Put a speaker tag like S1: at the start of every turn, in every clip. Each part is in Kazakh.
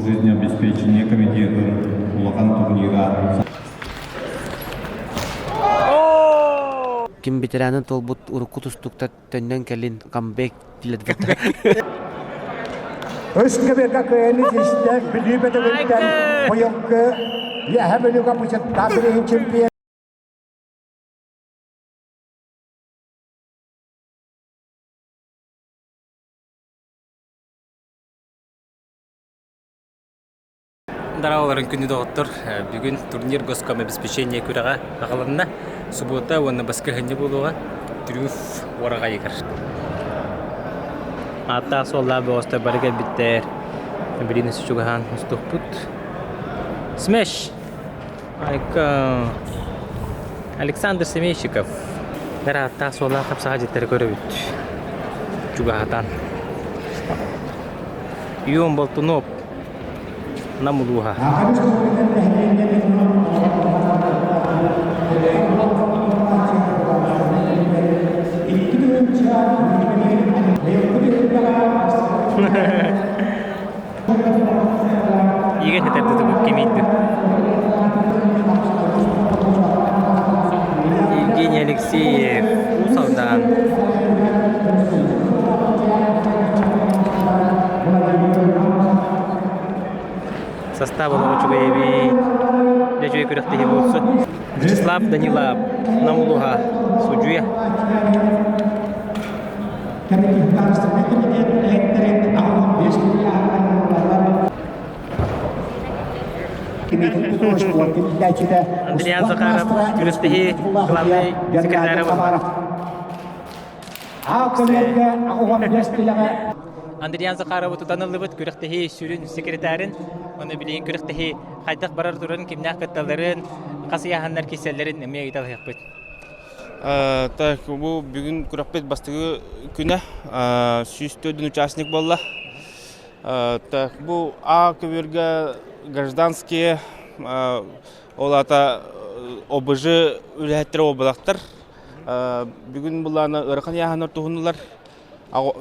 S1: жизнеобеспечения комитета улахан турнира.
S2: Ким ветеранын толбут урукку тустуктар төннөн келин камбек дилет.
S3: Özgürlük'e kıyınız işte bilibede bitten koyunkı ya hemelüka bıçak tabirin çimpiye.
S4: Дарааларын күнү доктор бүгүн турнир госком обеспечение күрәгә агаларына суббота уны баска хәнҗе булуга трюф орага егер. Ата солла бөстә бергә биттер. Беринес чугахан стопут. Смеш. Айка Александр Семейщиков. Дара ата солла капса җиттер көрөбүт. Чугахатан. Юм болтуноп Намулуха. Igen heterdi tutup kemiydi. Евгений Алексеев Усалдан. Состав Ловочугаеви Дежуя Курехтехи Булсу Вячеслав Данилов Намулуха Суджуя Андриан Захаров Курехтехи главный секретарь Андриан Захаров тутанылыбыт күрәктәһи сүрүн секретарын, аны билеген күрәктәһи хайдак барар турын кимнәк катталарын, касыяханнар киселләрен эмне әйтә алыпбыт.
S5: Так, бу бүгүн күрәкпет бастыгы күнә, 104 участник булла. Так, бу А кебергә гражданские олата ОБЖ үләттер обалактар. Бүгүн булларны ыркан яһаннар туһунлар.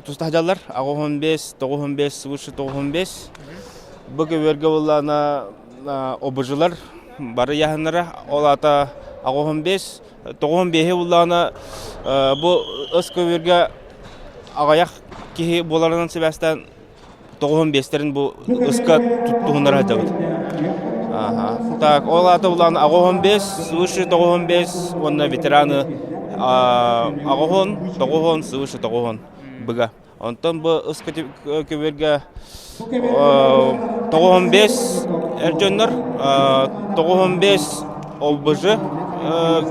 S5: Тустахжалар, 15, 95, выше 95. Бөке верге буллана обыжылар бары яһаннара олата 15, 95 буллана бу өскө верге агаяк ки буларынан себестен 95терин бу өскө туттугундар хажабыт. Так, олата буллана 15, выше 95, онна ветераны 90, выше 90. Быга. Онтон бу ыскы кеберге 95 эржөннөр 95 ОБЖ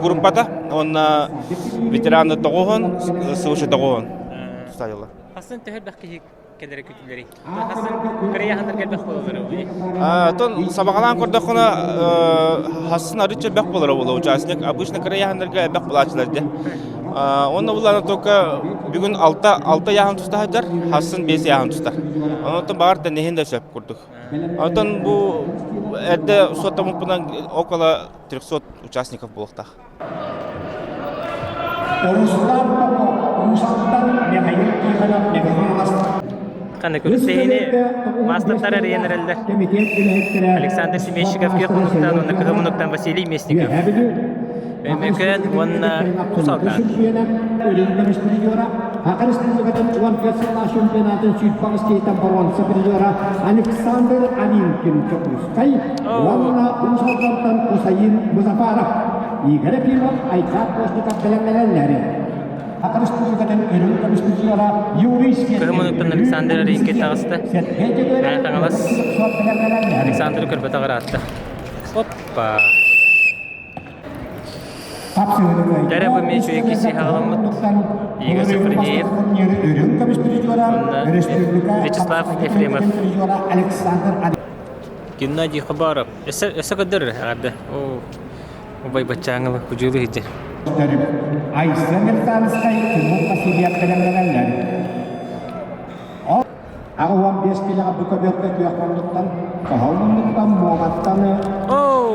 S5: группата, онна ветераны 90, свыше 90 стадиялар.
S4: Хасын тәһәр бәхки кедерек күтүләри. Хасын кырыяхандар келбек болалар.
S5: Тон сабагалан көрдөхүнө хасын арычы бек болар болу участник. Обычно кырыяхандар бек булачылар де. Онна буларны только бүгүн 6 яһан тустахадар, хасын 5 яһан тустар. Онтон багарда нехинде сөп курдук. Онтон бу эрде сотомупунан около 300 участников булуктак.
S4: Кандай күрсәтәйне мастерлар аренерләр. Александр Семейщиков кырмыктан, оны кырмыктан Василий Местников. Мөмкин онна Усалдан.
S3: Александр Алинкин Чопускай, онна Усалдан Усаин Музафаров. Игорь Пилов Айкат Постников беләнләре.
S4: Кырмыктан Александр Алинкин тагысты. Мен таңалас. Александр Кырбатагар атты. Оппа. Дәрәбі мен жүйе кесе ғаламыд. Игорь Сафринеев. Вячеслав Ефремов. Геннадий Хабаров. Эсі қадыр ағарды. Обай бачаңылы күжілі хеджер.
S3: Айсенер Танскай тимур Васильев беләнләре. Агуам 5 килога бүкөбөккө күйәкмәндыктан, каһалмындыктан муаматтаны.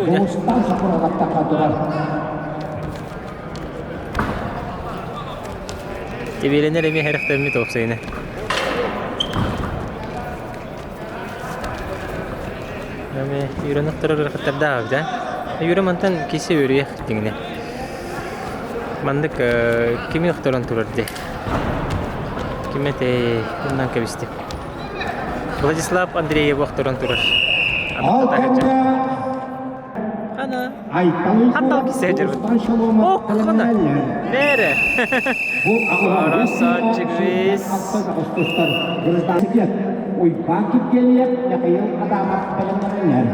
S3: Бустан сапырагатта кадырар.
S4: Ебеленер эми хәрәхтәмме топсайны. Нами юрынық тұрыр қыттарда авда. Юры мантан кесе өріе қыттыңне. Мандык кими ұқтырын тұрырды. Кимете ұннан кәбісті. Владислав Андреев ұқтырын тұрыр.
S3: Ал кәмді
S4: Ана.
S3: айтпалы
S4: Хаттал кесе жүрбіт. О, қана. Бәрі. Арасан жігіз.
S3: Ой, бакет келіп, яқайыл адамат қалымдарынлар.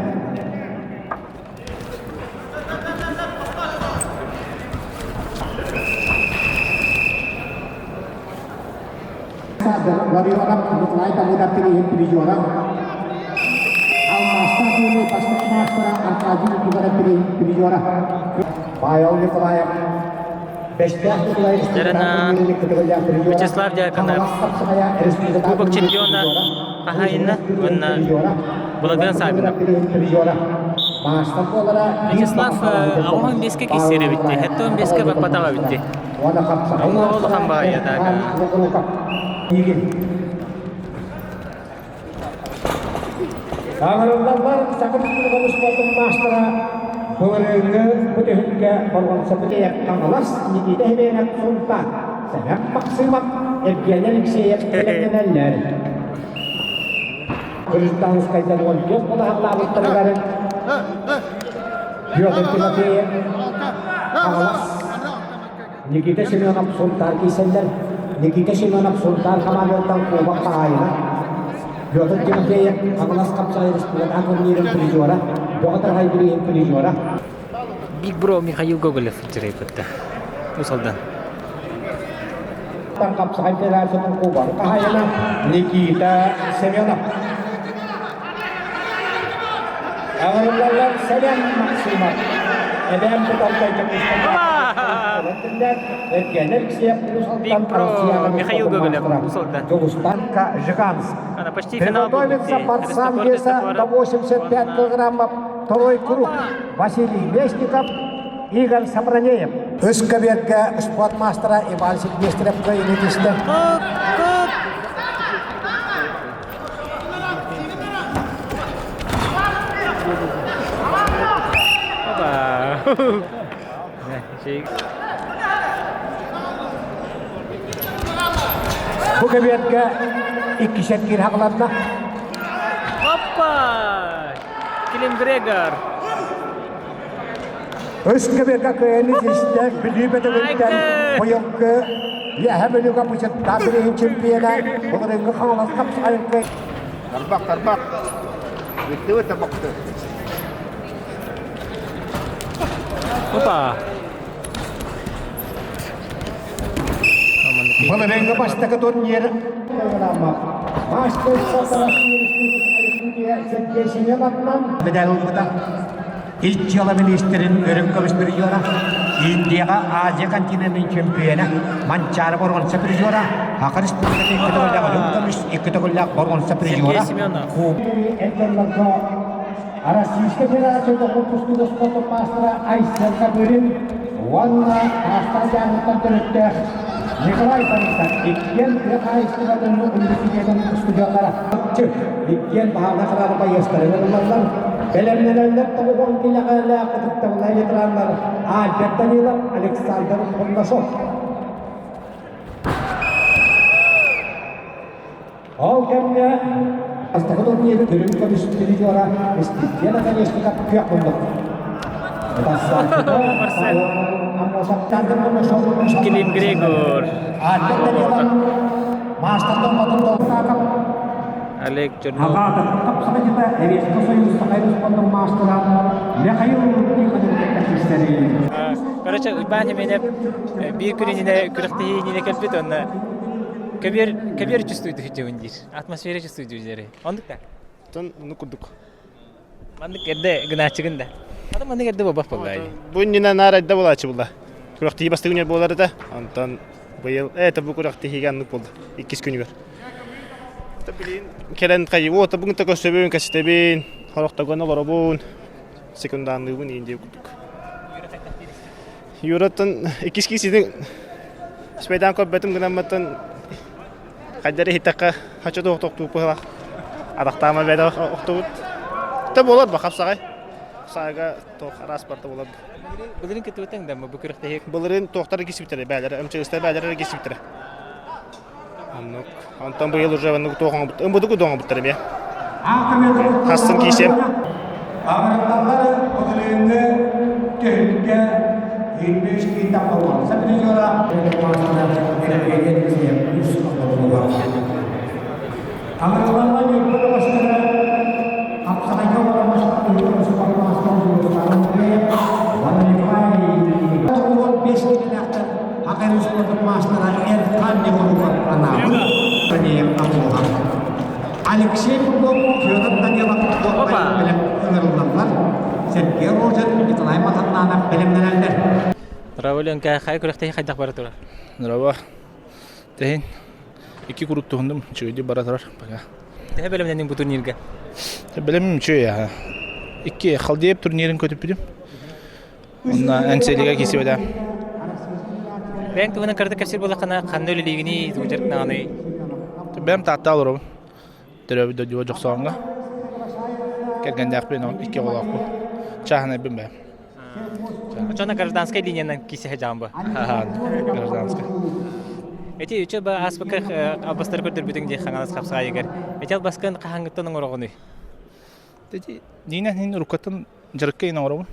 S3: Warrior mulai tamu dapilin Prijora. Al-Masta ini pasti Masta Arkaji juga dapilin Prijora. Bayau ni pelayak.
S4: Jarana Вячеслав Дьяконов. Кубок чемпиона Ахаина ванна Благдан Сабинов. Вячеслав ауған беске кесері бітті. Хәтті он беске бақпатаға бітті. Оңы олы қамбаға ядағы.
S3: Ağırlıklar sakın tutulmuş oldu maçlara. Bölümü bütünlüğe forması bütünlüğe kanalas nikide hemen suntan. Sebep maksimum ergenler şeye elenenler. Kırıstanız kayıtları ol yok ola haqlabıttırıların. Yolun Timothy'ye kanalas. Nikide Simeonov suntar kiyseller. Nikide Simeonov suntar kamalyotan kovak kağayına. Yolun Timothy'ye kanalas kapsayırız. Akın yerin Prijora. Dokter Haydri'nin Prijora.
S4: Big Bro Mikhail Gogolev cerai putta. Usaldan.
S3: Tangkap sahib federasyon Kuba. Kahayana Nikita Semyonov. Ağırlıklar Selen maksimal. Eden betaltay çakıştan.
S4: Big Bro Mikhail Gogolev Usaldan.
S3: Дагестан Жиганск.
S4: Она почти финал
S3: Приготовится пацан веса до 85 килограммов. Второй круг. Василий Вестников, Игорь Сапранеев. Үскөбетке спортмастера Иван Сильвестровка иметисті. Bu köbetke iki şekil haqlarına.
S4: Hoppa! Kilim Gregor.
S3: Үскөбетке көйені жесті білібеті өттен қойыңқы. Яхәмелуға бұшыт табірейін чемпиона. Бұлырыңғы қаңылас қапсы айынқы.
S6: Тарбақ. Өтті өте бақты.
S4: Hoppa!
S3: Бұлырыңғы бастығы турнир. Маштер Медаль ұлғыда ilk yılı ministerin örüm komisyonu Indiyaga Azya kontinentinin çempiyonu Mançar Borgonsa Prijora Hakar Respublika'da iki togullak ölüm komis iki togullak Borgonsa Prijora Российская Федерация Допустимого спорта мастера Айсер Кабырин Ванна Астадян Контрактер Николай Панистан Иккен Айстер'ın университетinin студентлары Иккен бағана қарады байыстары верілмалар Белемнелерлер табуғын келеғалі қытықтығына елетіранлар Альберт Данилов, Александр Боннашов Ол кәмне Астағы турнирі түрін көмістері жора Естетен әкәнешті қап күйек бұндық
S4: Kilim Gregor.
S3: Альберт Данилов Мастардың ұтымды ұтақып
S4: Олег Чернов.
S3: Ағады қапсағыда Әвескі Союз Сақайры спорттың мастыра Михаил Николаевич
S4: Короче, бәне менеп bir күніне күріқтігі нене кәлпет, онна кәбер чувствуйды хүтте өндер. Атмосфера чувствуйды өздері. Ондық та?
S5: Тон ну кудук.
S4: Мандық әрді гынаачығында. Адам мандық әрді бабақ болды әлі.
S5: Бұннина нарайда болачы бұлда. Күрәқтігі басты күнер болар да. Антон бұйыл бұл күрәқтігі анық болды. 2 күнігер. Келен қайы ота бүгін та көстебен кәстебен. Харақтағаны бар бұн. Секунданды бұн еңде күдік. Юраттан 2 кесейдің спайдан көп бәтім гынамматтан қайдары хиттаққа хачады оқтоқты бұғылақ. Адақтама бәді оқты бұд.
S7: Tabi olur bak hapsağay. Sağa toq rasporta olur.
S4: Bunların kötü öten de bu kürəkte
S7: Bunların toqları kesip bitir. Bəyləri, ömçəgistə bəyləri kesip bitir. Ondan bu yıl уже bunu toğan bitir. Bu da toğan bitirim ya. Hastın kiysem.
S3: Ağırlıklar ödülünde tehlike 25 kitap olmalı. Sabine yola Ağırlıklar yurtları başkanı Apsakayka olamışlar. Yurtları başkanı Bana nifai Oğul 5 gün aktar Hakkari Spor'da maçlara Erkan Nevruvak anamı Tanıyım Abdullah Alexey Popov Fyodor'dan yalak Öğrenimler Sergey Rozin Nikolay Matan'dan bilimlenenler
S4: Раволен кай кürəkte хайдақ бара турар.
S7: Нұрава. Тәйін. 2 grup туғындым. Чөйді бара тұрар.
S4: Тәһә белемнән бу турнирга.
S7: Білемім чөй я. 2 халдеп турнирін көтіп білем. Онна әнселіге кесіп өді.
S4: Бәң туғынан кәрді кәпсер болақана қанды өлілігіні зүгіжерік нағаны.
S7: Бәм тағытта алыр ол. Түрәбі дөдіуі жоқ соғанға. Кәргенде ақпен ол 2 қолақ бұл. Чағына бім бәм.
S4: Чона гражданская линиядан кисеһе жамбы.
S7: Гражданская.
S4: Эти үче ба аспакы абастар көрдөр бүтүн де хаңалас капсага егер. Эти албаскан кахаңгыттан орогуны.
S7: Тети динен рукатын жарыкка ина орогун.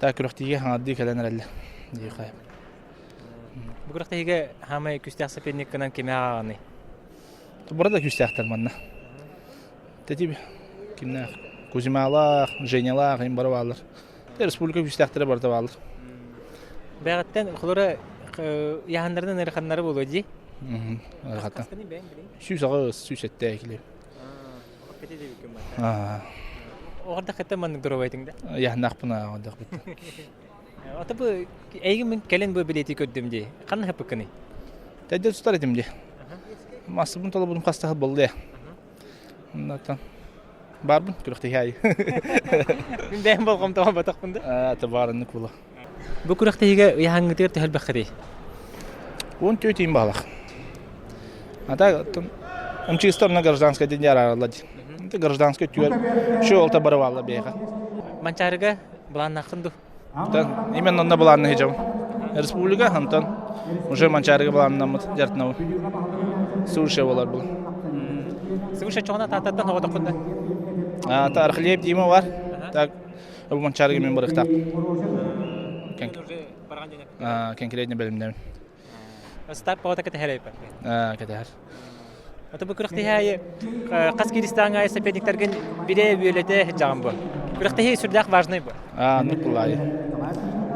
S7: Та күрөктиге хаңадды келенер эле. Ди кай.
S4: Бу күрөктеге хамай күстәк сапенникканан кеме аганы.
S7: Burada küstəxtər manna. Teти kimlər? Kuzimala, Jenyalar, им бары балар. Республика küstəxtərə барда балар.
S4: Бәгаттан хулора яһаннардан эрханнары болу ди.
S7: Эрхаттан. Сүсагы сүсәттә киле.
S4: Орда хәтта мен дөрөбәйтиңдә.
S7: Яһнак буна орда бит.
S4: Ата бу әйге мен кәлен бу билети көддем ди. Каны хәпкәни.
S7: Тәдә тутар идем ди. Масыбын толы будым хастахы булды. Ондан барбын күрәктә яй.
S4: Мин дәм булгам тама батак бунда.
S7: Табарынны кула.
S4: Бу күрәктәге яһангы тәһәл бәхри.
S7: Он тетим балах. Ата МЧС-на гражданская деньяра лади. Это гражданская тюрь. Что это барвала бега.
S4: Манчарга бланнахынду.
S7: Да, именно на бланны хижам. Республика Антон. Уже манчарга бланна мат жартнау. Суша болар бул.
S4: Суша чона тататтан хавада кунда.
S7: Тарихлеп диме бар. Так, бу манчарга мен барыктап. Конкретно белемдем.
S4: Старт павата кете
S7: Кетер.
S4: Ата бу күрәктәге Каскиристанга соперниктерген бире бөлете жамбы. Күрәктәге сүрдәк важный бу.
S7: Ну булай.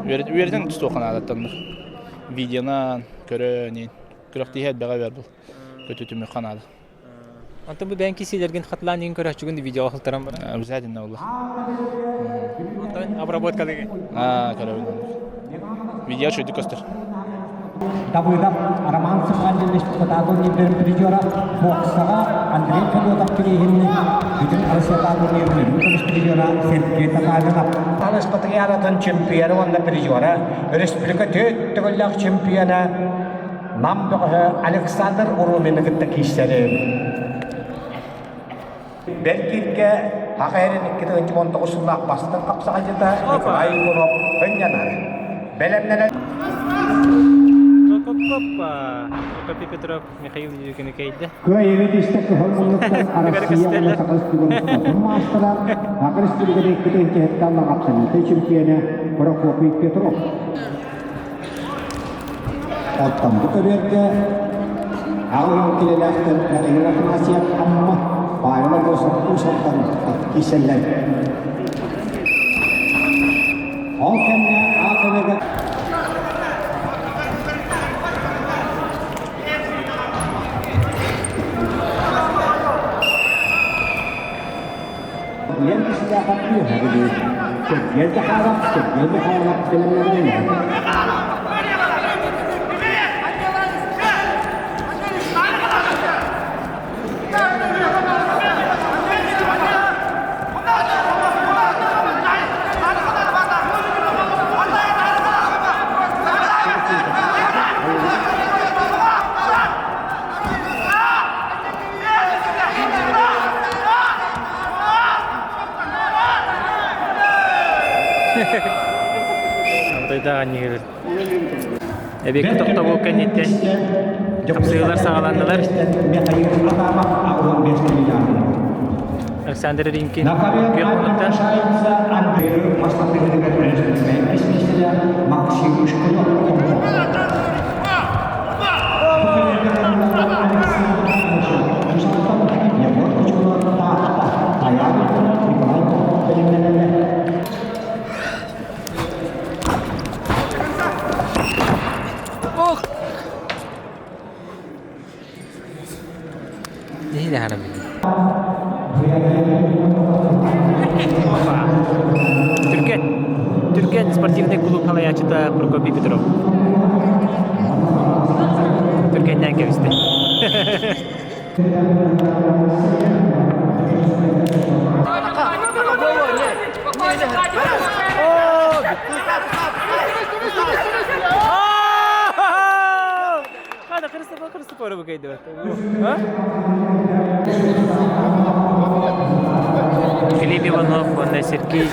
S7: Верден тустохана аттан. Видеона көрәни. Күрәктәге бәга бер бул. Көтүтүмө канады.
S4: Ата бу бәнки силерген хатланын көрәчүгүн видео ахылтарам бар.
S7: Обязательно улла.
S4: Ата обработка деге.
S7: Көрәбен. Видео шуйды көстер.
S3: Dabıda Araman Sıfırcı Kutadon Nibir Prijora Boksara Andrei Fedotov Kirihini bütün Asya'da Nibir Mutomis Prijora Sergey Tatarov Talas Patriaratan çempiyonu onda Prijora Respublika tütüllük çempiyonu Namdığı Alexander Urumin'i gitti kişileri belki ki Hakayır'ın 2019'unda bastın kapsakacıda Nikolay Gurov önyanar Belemler
S4: Опа. Копи Петров Михаил Юрьевич.
S3: Көйелетистік ғылмылықтан Россия Сақалстығын мастыра Ақырыстырғыды екітен жехетталың абсолютті чемпионы Прокопий Петров. Оттамды көрерді Ағылың келеләқтін әрігіләтін асият амма байылы болсын ұсылтан кеселер. Ол кәміне ақылығы yang disediakan itu hari ini sebagai harap filmnya
S4: даган нигер. Эбек токта бул кенетте. Капсыйлар сагаландылар. Александр Ринкин. Геополиттан. Ini dah harap ini. Türkiye спортивный клуб Халаячыта Прокопий Петров. Türkiye'den gelmişti. Hadi Christopher öyle bakaydı. Ha? Филипп Иванов, Анна Сергей.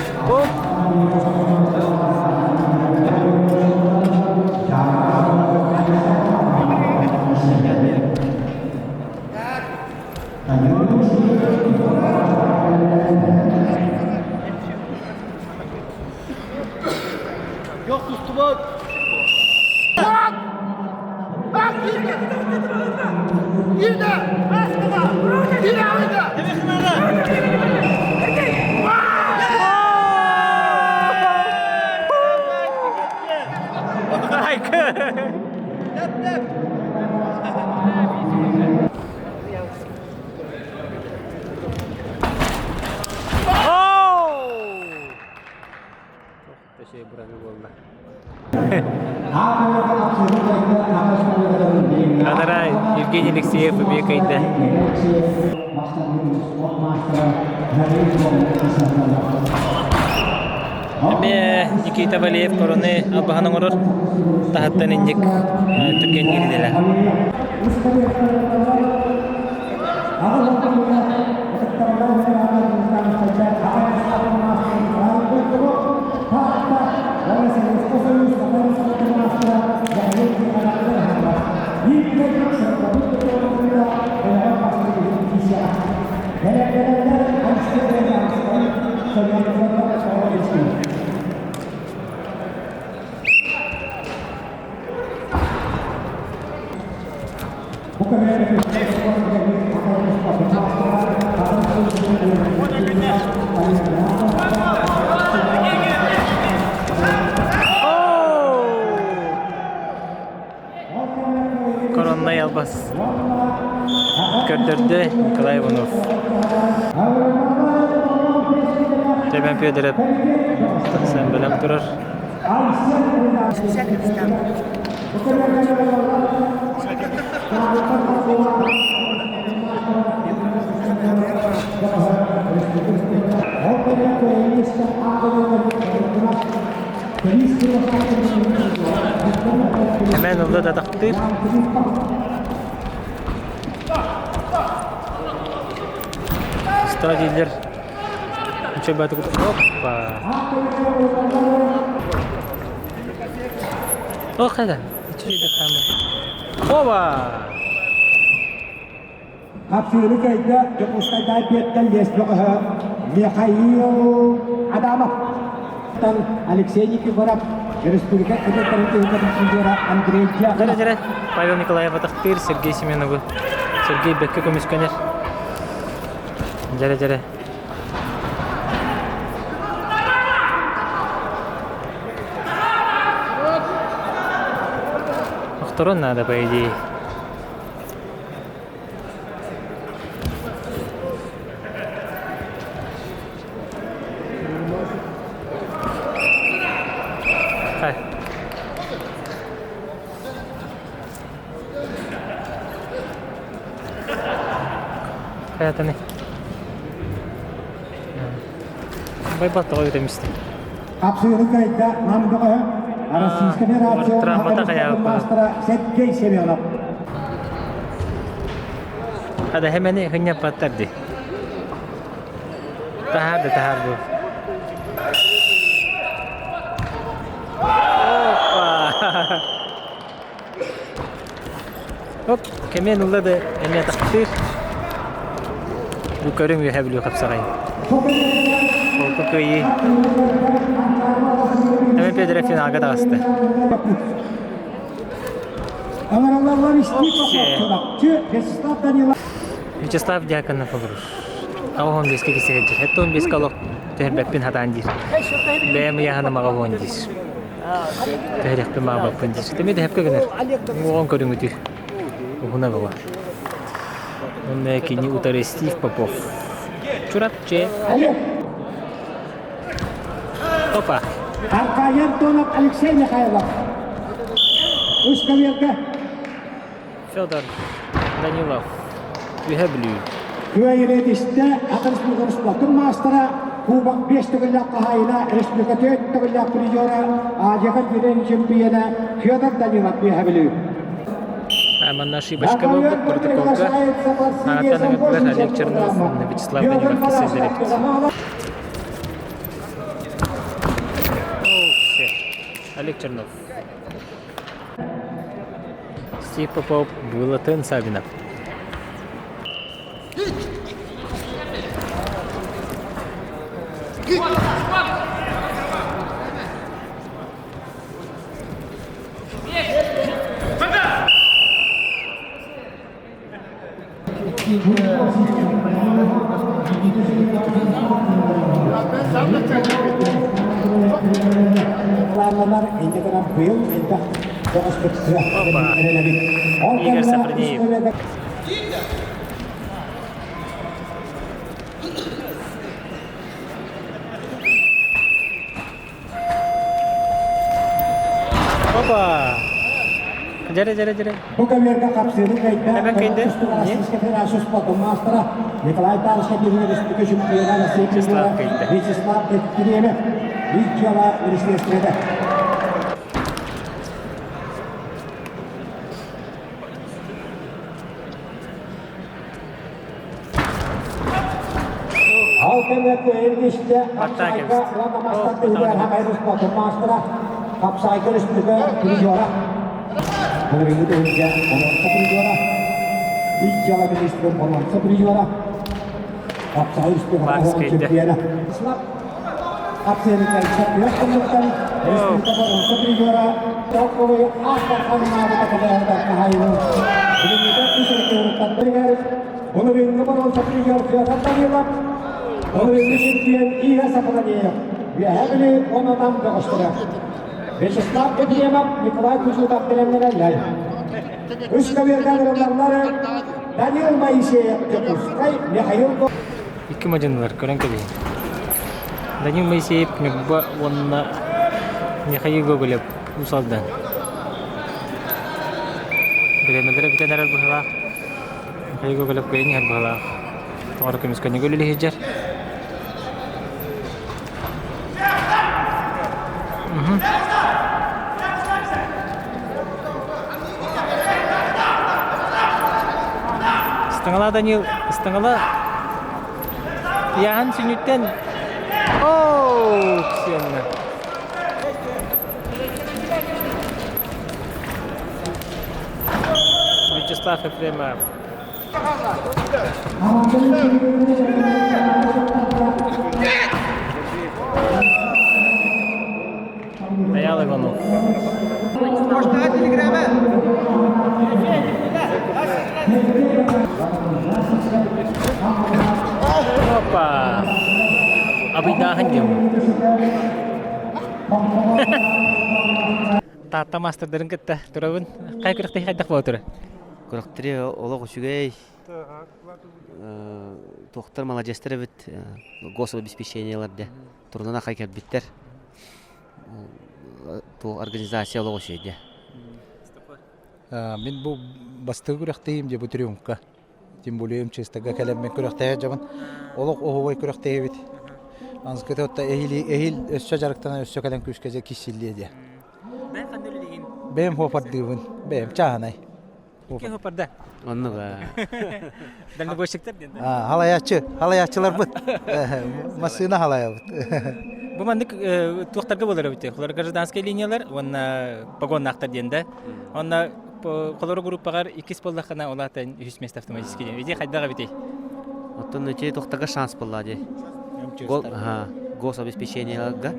S6: Yok tuttum. Bir de. Bir de.
S4: Kadar Евгений Алексеев бекайда. Никита Валеев короны абаханың орор тахаттан индик түрген ерделер. Korona Yalbaz gördürdü Nikolay Ivanov. Cemen Fedorov sen bölüm durur. Hemen orada da takdir. Stadiler mencoba untuk hoppa. Oh kada, itu dia kamu. Hoppa.
S3: Kapsülü kayda Jogos'ta daibiyetten desbaqaha Mikhail Adamov dan Alexey Nikiforov Республика Федерация Андрей Чехов.
S4: Жара. Павел Николаев атактыр, Сергей Семенов. Сергей Бекке көмескөнер. Жара. Второй надо, по идее. Kayak nih. Baik tahu itu mesti.
S3: Kapsülü kayda Namdoğa Российской Федерации Sergey Semyonov.
S4: Ada hemen hanya patlardı. Tahar bu. Оп, кемен улады эме тактыр. Бу көрүм юхаблю капсагай. Олку көйи. Эме Педро финалга дагысты.
S3: Амараллар исти Вячеслав Данилов.
S4: Вячеслав Дьяконов olur. Авон беске кисегеджер. Хетто он беске алок төһөрбәппин хатаан дир. Бәм яһаны мага вон дир. Төһөрәппин мага баппын дир. Теме дә хәпкә генер. Угон көрүңү тир. Угуна бала. Он кини утары Стив Попов. Чурапче. Опа.
S3: Аркаян Тонов Алексей Михайлов. Ускаверка.
S4: Федор Данилов. Юхаблю.
S3: Hyöjyneet isте Атарспилгар спортын мастера Кубак 5 төгілләк қағайына Республика 4 төгілләк призера Ажиған бірен чемпионы Федор Данилов бейхабілі.
S4: Аманна ошибочка был протоколка. Атанагат бар Олег Чернов, Вячеслав Данилов кисезерет. Олег Чернов. Стив Попов, Булатын Сабинов.
S3: Планлар енді ғана биыл енді
S4: Игорь Сафронеев. Опа! Жаре.
S3: Bukaverga kapsaydı kayıtta.
S4: Hemen kaydı.
S3: Российской Федерации спорта мастера Николай Тарский Билли Республика чемпиона России Вячеслав Киреев. Вичала Рестлестрede. Alternatı ergişte Kapsayka Lama Master Uber Hamaylı sporta mastera Kapsayka Respублика Prizora. Minggu itu juga pemerintah juara, Ijala Minister pemerintah juara, Kapsayus Champion, Kapsen Kaisar pemerintah, pemerintah juara, Jokowi akan mengambil kepada Kahayu. Ini kita bisa kita dengar, pemerintah juara Tanjung, pemerintah Champion iya sebenarnya, biarlah orang tam berkostra. Вячеслав Кадиемов, Николай Кузьмутов Теремнерелляй. Ускавердан Романлары, Данил Моисеев, Тепускай, Михаил Ко.
S4: Iki majanlar көрән кәбе. Данил Моисеев мекба онна Михаил Гоголев усалдан. Беремедер битен әрәл бухала. Михаил Гоголев кәйін әр бухала. Тоғар көмескәне гөлілі хеджер. Стаңала Данил, стаңала. Яһан сүнүттен. Оу, ксенна. Вячеслав Ефремов. Даял Иванов. Опа! Абыйдахан дем. Тата мастердарын кетті. Тұрабын. Қай күріқті қайдақ бұл тұры?
S2: Күріқтірі олық үшігей. Тоқтар молодежтері біт. Гособеспеченияларды. Тұрнына қай кәп біттер. Бұл организация олық үшейді.
S7: Мен бұл басты күріқтейім де бұтырюмқа. Тем более чистага калеммен күрәхтәгә җабын. Олык оһой күрәхтәгә бит. Анскы тотта эхил өссә жарыктан өссә калем күскәҗә кисилле ди.
S4: Бәм кандай дигән?
S7: Бәм хофардыгын. Бәм чаһанай.
S4: Ки хопарда.
S2: Онныға.
S4: Дәлне бөшектер дигән.
S7: Халаячылар бит. Масына халая бит.
S4: Бу мандык туактарга болар бит. Холар гражданский линиялар, онна погоннактар денде. Онна холор группагар 2 болдакана олатан 3 мест автоматически. Иде хайдага бит.
S2: Оттон эти тохтага шанс булла ди. Гособеспечениега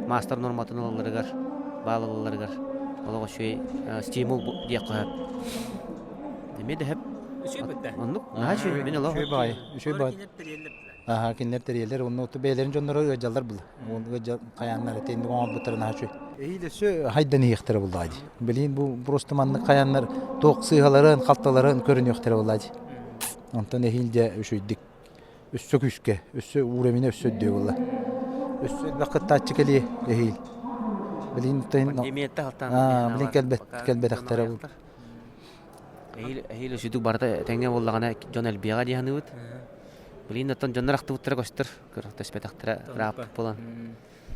S2: мастер норматыналарыгар, балаларыгар. Олого шуй стимул дип коят. Деме деп. Оннук, начи мен олого.
S7: Шөй бай. Аха, кинер терелер, онны оту бейлерин жоннору ыжалар бул. Он ыжал каяннар тенди оңор бутарын ачы. Эйлесе хайдан ыйыктыры булды. Билин бу просто манны каяннар ток сыйгаларын, калталарын көрүнү ыйыктыры булды. Онтон эхилде үшөйдик. Өссө күшкө, өссө уремине өссөддү булды. Өссө вакытта чекели эхил. Билин тен.
S2: Пандемиятта халтан.
S7: Билин келбет актары бул.
S2: Эхил өсүдүк барда теңге боллагана Жон Элбияга дияны бут. Билин оттон жоннор актыбыттыра көстөр. Көрөктөспетактыра рап болан.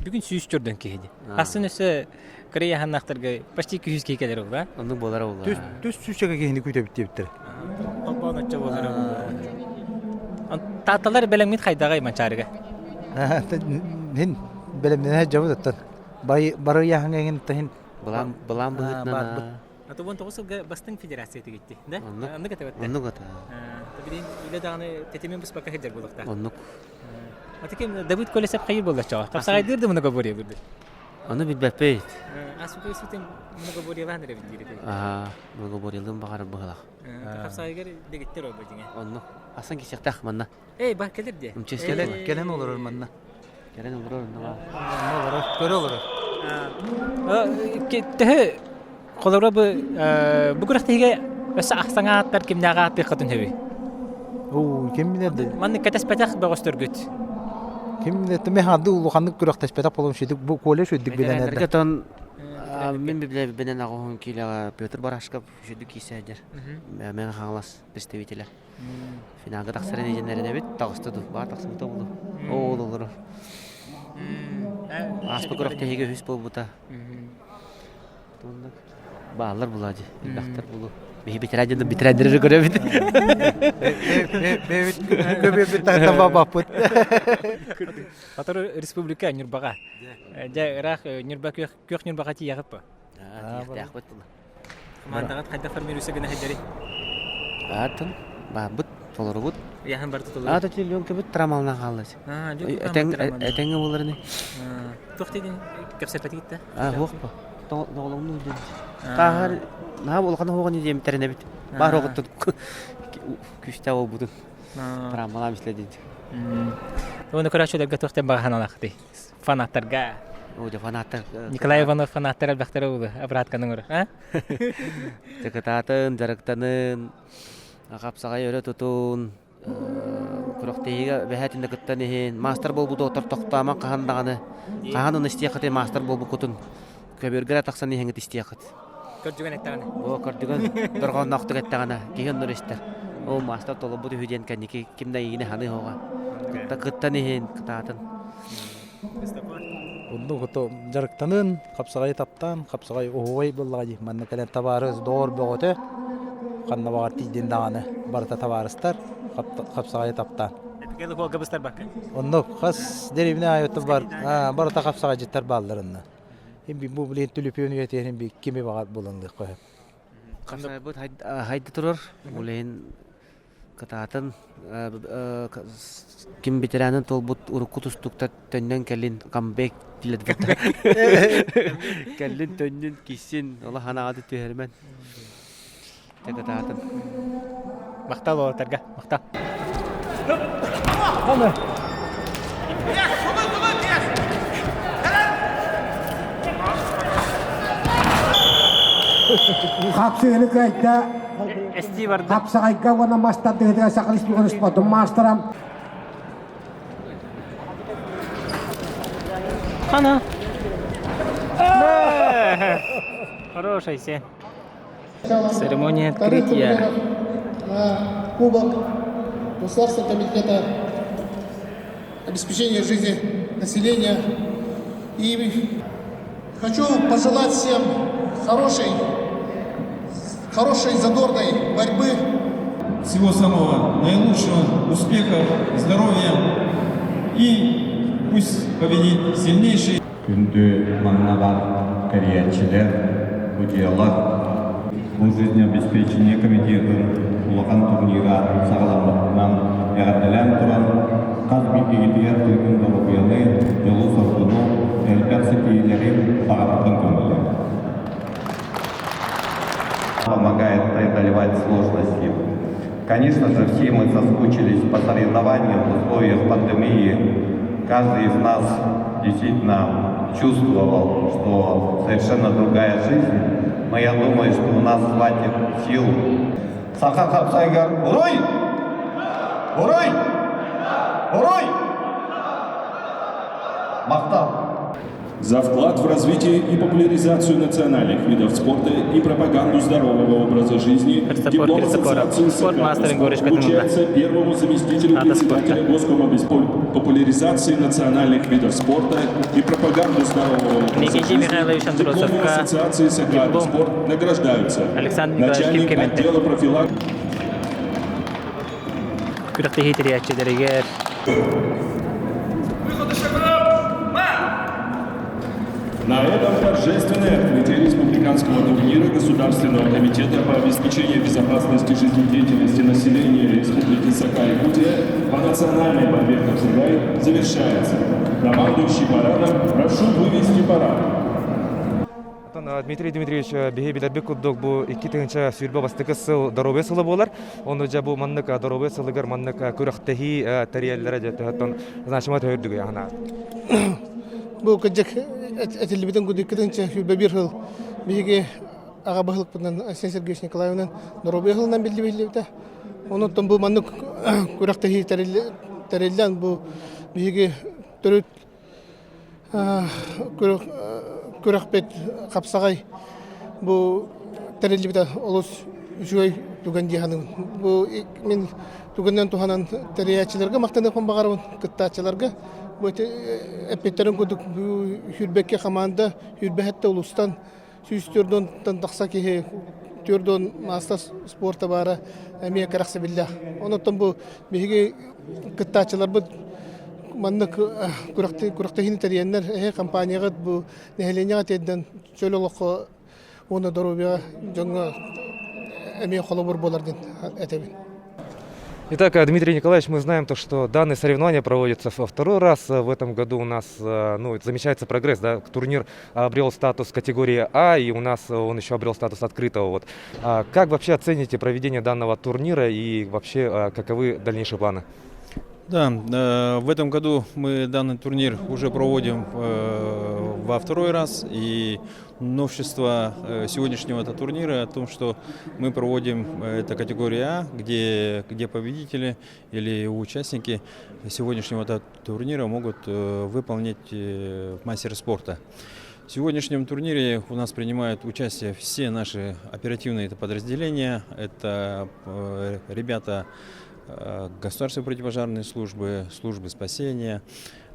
S4: Бүгүн сүйүс жөрдөн кеди. Асын өсө Корея ханнактарга почти 200 кекелер булда.
S2: Онун болара болла.
S7: Түс сүшеге кени күтө биттиптир.
S4: Албанача болара. Таталар белемит хайдага манчарыга.
S7: Хин белемнен жабыт аттан. Бары яһангын тахин.
S2: Булам быгытна.
S4: Аты вон тогусылга бастың федерация тегитти, да? Аны катабатта.
S2: Оннук ата.
S4: Табилин иле даганы тетемен бус бака хеджер булакта.
S2: Оннук.
S4: Атыкем Давид Колесеп хайыр болдача. Капсагай дирди муну говория бирди.
S2: Аны билбеппейт.
S4: Асукай сутем муну говория вандыра бидири.
S2: Муну борилдын багар быгылак.
S4: Капсагайгар дегиттер ол божиңе.
S2: Оннук. Асан кисектак манна.
S4: Эй, бар келер де.
S2: Мчес
S7: Келен olur manna.
S2: Келен olur онда.
S7: Olur, көрө olur.
S4: Кетте колора бу графтиге өсө аксаңааттар кимнага атты кытын хэби.
S7: Ким билет?
S4: Манны катаспатах багыстыргыт.
S7: Ким билет? Мен хады улуханды көрөктөспөтөп болом шедик бу коле шедик билен.
S2: Эргетон мен билен агын килега Петр Барашков шедик кисәдер. Мен хаңлас представитель. Финалга таксырын еженлерine бит тагыстыды. Бар таксымта болду. Олулар. Аспы графтиге хүс болбута. Тонда Баллар булады. Бактар булу. Битерәдән битерәдәре көрә бит.
S7: Көбөбүт тата бапыт.
S4: Атыр республика Нюрбага. Жа рах Нюрбак көх Нюрбага ти ягып.
S2: Яхбат була.
S4: Мандагат кайда формируйса гына хәҗәри.
S2: Атын бабыт толорбут.
S4: Яһан бар тутулу.
S2: Ата телефон кебет трамална халлас. Этеңге буларны.
S4: Тохтеген капсапати гитте.
S2: Хокпа. Доголомну дин. Тахар на болгоны хогоны дем терне бит. Бар огыт күчтә ол буду. Трамала миследи.
S4: Оны көрәчөләргә тохтен баганалакты. Фанаттарга.
S2: Ода фанаттар.
S4: Николай Иванов фанаттар бактары булды. Обратканың өр,
S2: Текататын, жарыктанын, капсагай өрө тутун, курактыйга бәһәтиндә кыттан иһин, мастер болбу доктор токтама кахандаганы. Каханын истиякыты мастер болбу кутун. Көбөргә таксан иһин истиякыт.
S4: Көрдүгән әттәгәне.
S2: О, көрдүгән торган нактык әттәгәне. Киген нуристер. О, мастер толып бу хүден кәники кимдә ине ханы хога. Кыттан иһин кытатын.
S7: Онду гото жарыктанын, капсагай таптан, капсагай огой буллагы. Манна келен табарыз доор бөгөтө. Канна багар тизден даганы барта табарыстар, капсагай таптан.
S4: Эпкеле кол габыстар бакка.
S7: Онду хас деревне айыты бар. Барта капсагай життер балларына. Хим бу билен түлүпөнү етерин би кими багат булынды коя.
S2: Капсагай бут хайда турар. Улен кытатын ким битерәнен толбут урукку тустукта төннән келин камбек дилет бут. Келин төннән кисин, ала ханагы төһәрмән. Текататын.
S4: Мактал оларга, мактал.
S3: Kapsayını kayıtta
S4: Эсти барды.
S3: kapsayga wana master dehedra saklis bu konus pada masteram.
S4: Хана. Хороший сен. Церемония открытия.
S6: Кубок Государственного комитета обеспечения жизни населения. И хочу пожелать всем хорошей задорной борьбы.
S1: Всего самого наилучшего, успехов, здоровья и Пусть победит сильнейший. Күнді маңына бар кореячилер, будиялар. Бұл жизнеобеспечение комитетінің улахан турнира сағаламдығынан яғадылан тұран Қазбекегетер түргін дұрубияны жолу сұрдыну әлпәксі кейлерін бағаптың көңілі. Помогает преодолевать сложности. Конечно же, все мы соскучились по соревнованиям в условиях пандемии. Каждый из нас действительно чувствовал, что совершенно другая жизнь. Но я думаю, что у нас хватит сил. Сахан Хапсайгар, урой! Урой! Урой! Махтал!
S8: За вклад в развитие и популяризацию национальных видов спорта и пропаганду здорового образа жизни диплом ассоциации «Сократный спорт» вручается первому заместителю председателя Госкома популяризации национальных видов спорта и пропаганду здорового образа жизни. Дипломы ассоциации «Сократный спорт» награждаются начальник отдела профилактики. На этом торжественное открытие республиканского турнира Государственного комитета по обеспечению безопасности жизнедеятельности населения Республики Саха-Якутия по национальной борьбе в Капсагай завершается. Командующий парадом, прошу вывести парад.
S9: Дмитрий Дмитриевич бихебилербек куддук бу 2-нче сүйрбе бастыкы сыл доробе сылы болар. Оны жа бу маннык доробе сылыгар маннык көрөктеһи тарияллары жаттан значыма төрдүгү яна.
S6: Бу кыжык этилбитен гуди 2-нче сүйрбе бир хыл биге ага бахылыктан Арсений Сергеевич Николаевнан доробе хылынан билдибилде. Онуттан бу маннык көрөктеһи тариллян бу биге төрөт көрөкпет Капсагай бу терелибита олус жой туган диханы бу мен тугандан туханан териячилерге мактанып багарабын кыттачыларга бу эпеттерин көдүк хүрбекке команда хүрбехетте улустан сүйстөрдөн тандакса ки төрдөн маста спорта бара эмие каракса билля онотон бу биги кыттачылар бу маннык күрәктәһин тәрәеннәр компанияга бу нәһәленгә тәдән чөлөлөк оны доробия жаңа эме холобор болардын әтәбин.
S9: Итак, Дмитрий Николаевич, мы знаем то, что данные соревнования проводятся во второй раз. В этом году у нас замечается прогресс. Да? Турнир обрел статус категории А, и у нас он еще обрел статус открытого. Вот. Как вообще оцените проведение данного турнира и вообще каковы дальнейшие планы?
S10: Да, в этом году мы данный турнир уже проводим во второй раз, и новшество сегодняшнего турнира о том, что мы проводим это категория А, где победители или участники сегодняшнего турнира могут выполнить мастер спорта. В сегодняшнем турнире у нас принимают участие все наши оперативные подразделения, это ребята государственной противопожарной службы, службы спасения,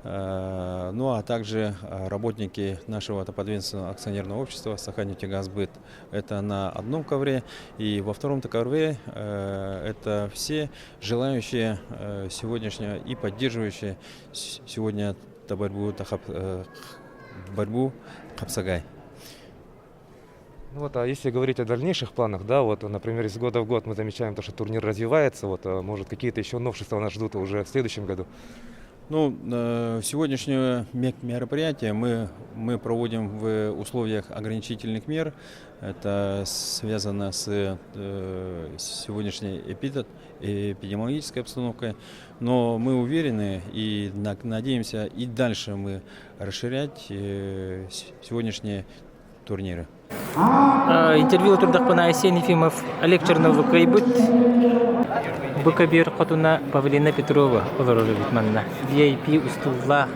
S10: ну а также работники нашего подведомственного акционерного общества «Саханнефтегазбыт». Это на одном ковре, и во втором ковре это все желающие сегодняшнего и поддерживающие сегодня борьбу Капсагай.
S9: Вот, а если говорить о дальнейших планах, да, вот, например, из года в год мы замечаем, что турнир развивается, вот, может, какие-то еще новшества нас ждут уже в следующем году?
S10: Ну, сегодняшнее мероприятие мы проводим в условиях ограничительных мер. Это связано с сегодняшней эпидемиологической обстановкой. Но мы уверены и надеемся и дальше мы расширять сегодняшние турниры.
S4: Интервью турдақпын Арсений Ефимов, Олег Черновый кайбыт, Быкабир Котуна Павлина Петрова, Олорова Витманна, VIP устуллах,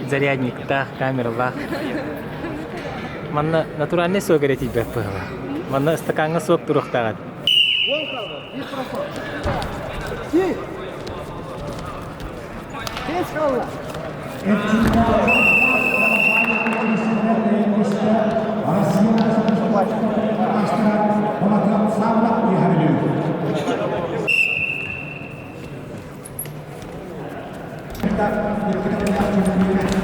S4: зарядник-тах, камерлах. Манна натуральный сок горятить бэппыла. Манна стаканга сок турухтагат.
S3: Kita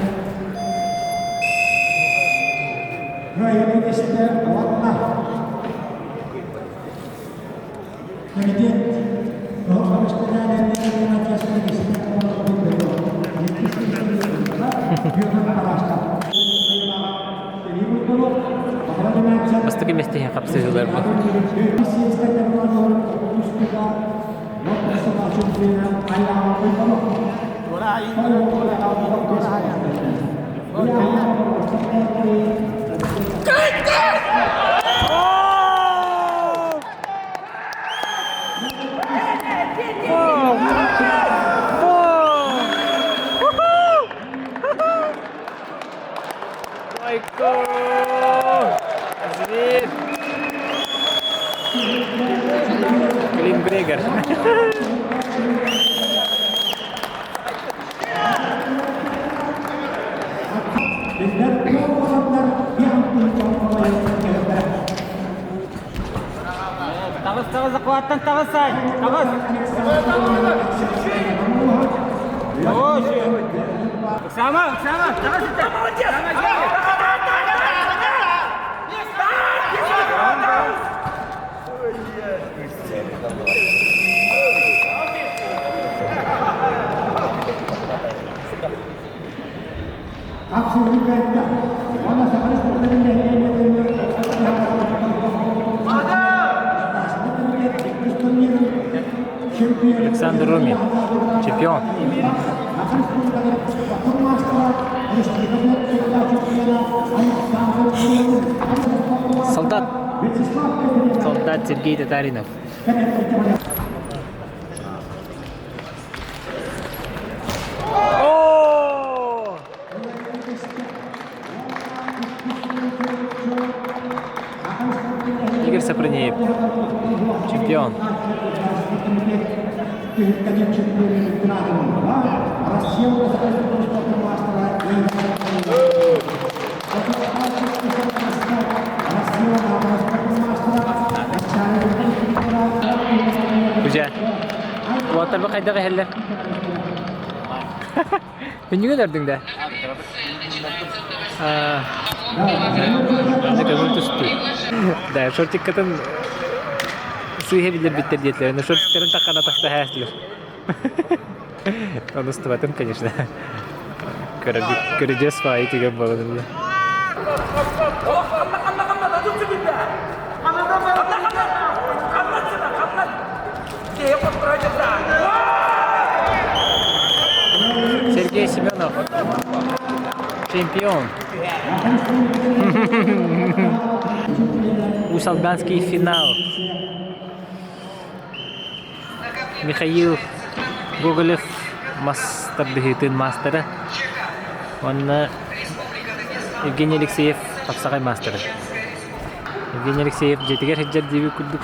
S4: Бастыгы местеге капсыгылар бу. Клин Грегор.
S2: Тагыз куаттан тагыз ай. Тагыз. Сама, тагыз ите.
S4: Александр Румин, чемпион. Солдат Сергей Татаринов. Игорь Сапранеев, чемпион. Güzel. Bu atarba kaydağı heller. Beni gönderdin de. Ne kadar tuttu. Da şortik kadın suyabilir bitter diyetlerinde. Şortiklerin takana takta hayatlar. Onu sıfatım, конечно. Göreceğiz faiti gibi bağlı. Сергей Семенов, чемпион. Усалганский финал. Михаил Гоголев, мастер дегитин мастера. Он Евгений Алексеев, Апсагай мастера. Евгений Алексеев, жетигер хеджер диби курдук.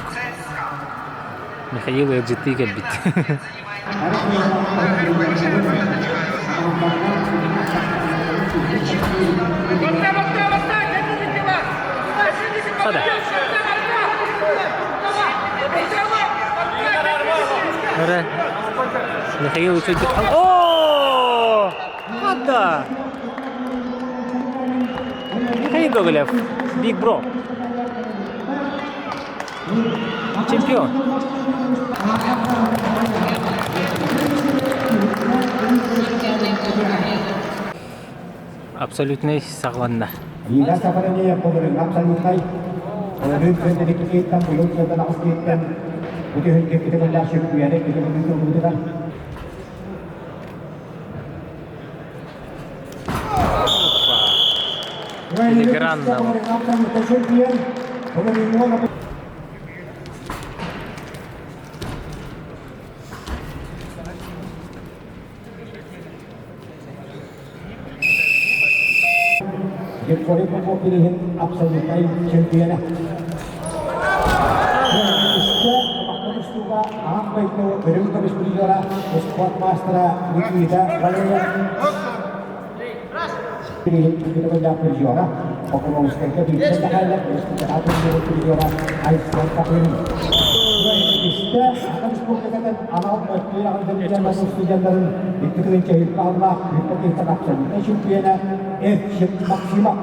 S4: Михаил жети келбит. Хада. Ара. Михаил учит. О! Хада. Михаил Гоголев, Big Bro. Чемпион. Абсолютный сағланна.
S3: Liga Safaranya Pogren absolutely. Orang sedikit kita belum sudah nak sekitkan. Betul kita benda syukur ya, kita betul betul kan.
S4: Филигранно.
S3: Jadi kalau pilihan absolutely champion. Terus juga apa itu baru terus berjuara sport master kita kalau kita mendapat berjuara pokoknya kita bisa dapat terus kita akan berjuara sport ini. Kita akan sport kita alam kita akan jadi masuk dalam itu kerja Allah kita kita absolutely champion maksimal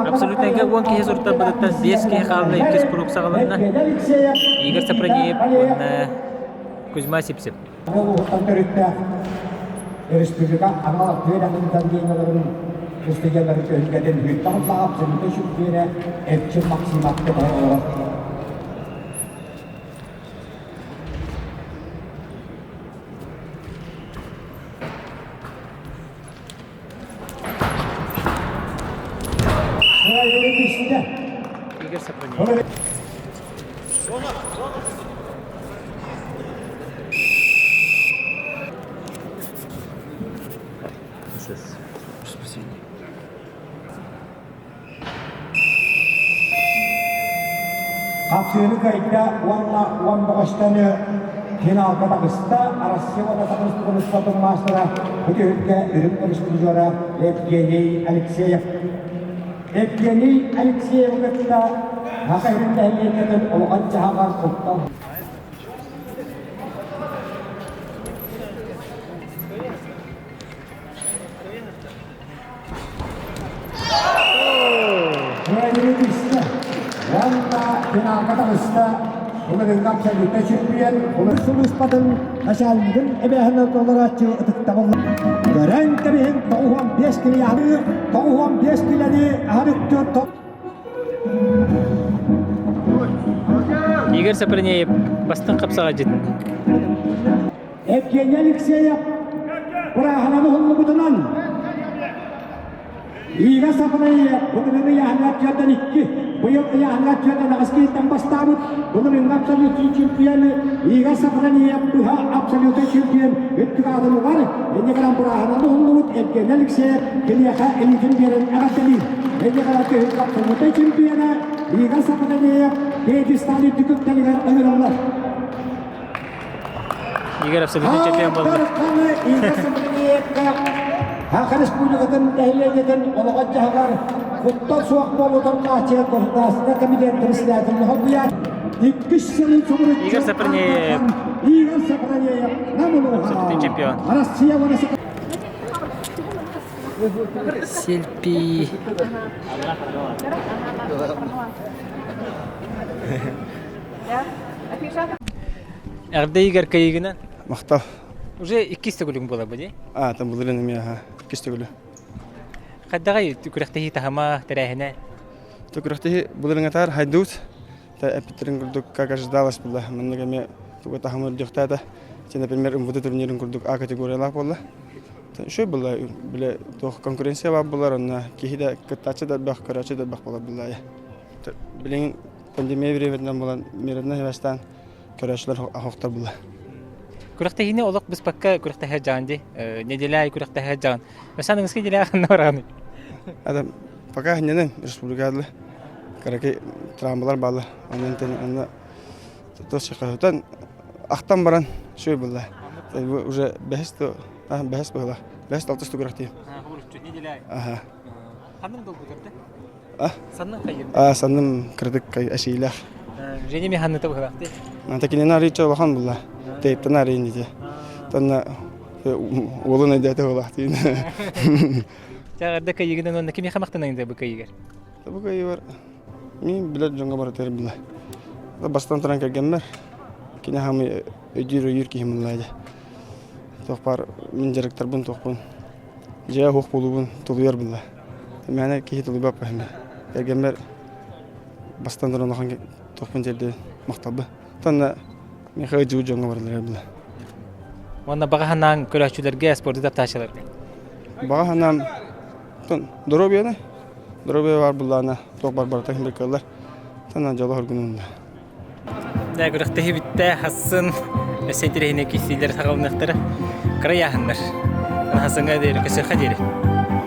S4: Абсолютно эге 10 киһи суртар бадыттан 5 киһи қалды иккис круг сағалынна. Игорь Сапранеев, Кузьма Сипсеп.
S3: Республика аналог түйенің тәңгейнелерін үстегелері көлгеден үйттан бағап сүрінде шүккені әпчі максиматты бұрылыр.
S4: Игорь Сапранеев.
S3: Kapsiyonu kayıtta uanla baştanı final katakısta Россия katakısta konuşmadığım maçlara bu ülke ürün konuşmacılara Evgeniy Alekseyev. Evgeniy Alekseyev katta hakikaten ehliyetin olğan çağıran koptan. Buraya düştü. Wanda final katakısta bunun kapsamında çempiyon bunun sonuçladın aşağıdın ebehanlar olarak çıktıkta bulundu. Gören tabi'in doğuhan 5 kilo yağı, doğuhan 5 kiloni harıktı top.
S4: Игорь Сапранеев бастан қапсаға жетті.
S3: Evgeniy Alekseyev bırakılanı hullu budunan. Igor Sapranyev bunun yahanlar yerden 2. Bu yıl yahanlar yerden askeriyetten baştabıt. Bunun absoluti çempiyonu Igor Sapranyev buha absoluti çempiyon. Öttük adımı var. Enge kalan bırakılanı hullu bud. Evgeniy Alekseyev geliyaka elitin birin ağatteli. Enge kalan tühük absoluti çempiyonu Igor Sapranyev Kyrgyzstan'ı tükükteliler ömürler.
S4: Игорь абсолютно чемпион болды.
S3: Игорь Сапранеев Hakan Respublika'nın ehliyetinden olarak cahlar futbol suak boludan maçıya koştasında komiten presidentinin hobbiyat. 2 yılın sonra
S4: Игорь Сапранеев.
S3: Игорь Сапранеев namını
S4: Абсолютный чемпион.
S3: Россия ванасы
S4: Селпи. Әрді Игорь кайығынан
S6: Мақтал.
S4: уже 2 гүлің бола бұде?
S6: Там бұл ілінім я, кестігілі.
S4: Қаддағай түкіріқтегі тағама тәрәхіне?
S6: Түкіріқтегі бұл ілің атар, хайдуд. Әпіттерін күрдік, как ожидалось болды. Мәннеге ме түгі тағамы үрдіқтады. Например, МВД турнирін күрдік А категориялақ болды. Шөй болды, біле конкуренция бар болар, онна кейді кіттачы дадбақ, көрачы дадбақ бола болды. Білен пандемия временінен болан мерінен хевестан көрәшілер хоқтар болды.
S4: Күріқтегіне олық біз паққа күріқтегі жағынды, неделяй күріқтегі жағын. Мәсәнің іске деляй қанна барағаны?
S6: Адам, пока хіненен республикадылы, караки травмалар балы. Онна тос шықағытан ақтан баран шөй болды. Уже бәхіс бұғыла. Бәхіс алтысты күріқтейім.
S4: Неделяй. Қанның дол бұдырды? Санның қайырды?
S6: Санным кірдік әшейләқ.
S4: Және ме ханны табығырақты?
S6: Тәкінен арийча олақан бұлла. Тейптен арийын дейді. Тәнна олын әдеті олақ дейін.
S4: Жағырда кайығынан онда кеме қамақтаныңды бұл кайығыр?
S6: Бұл кайығыр, мен білет жоңға бары тәрі бұлла. Бастан тұран кәлген бар. Кене хамы өдір өйір кейім бұллайды. Тоқпар мен жарықтар бұн тоқпын. Жая хоқ болу бұн тұлуяр бұлла. Мәне кейі тұлу бап бәхімі. Кәлген бар бастан тұран оған тоқпын жерде мақталбы. Тәнна мен қай жуы жоңға барылар бұлла.
S4: Онда бағаханнан көрәшчілерге спорты тапташылар?
S6: Бағаханнан Доробияны. Доробия бар бұлланы тоқ бар баратан бекалар. Тәнна жалы хоргынуында.
S4: Да, күріқтегі бітті хасын өсетірейіне кесейлер сағалынықтары қыры яғындар. Хасынға дейірі, көсірға дейірі.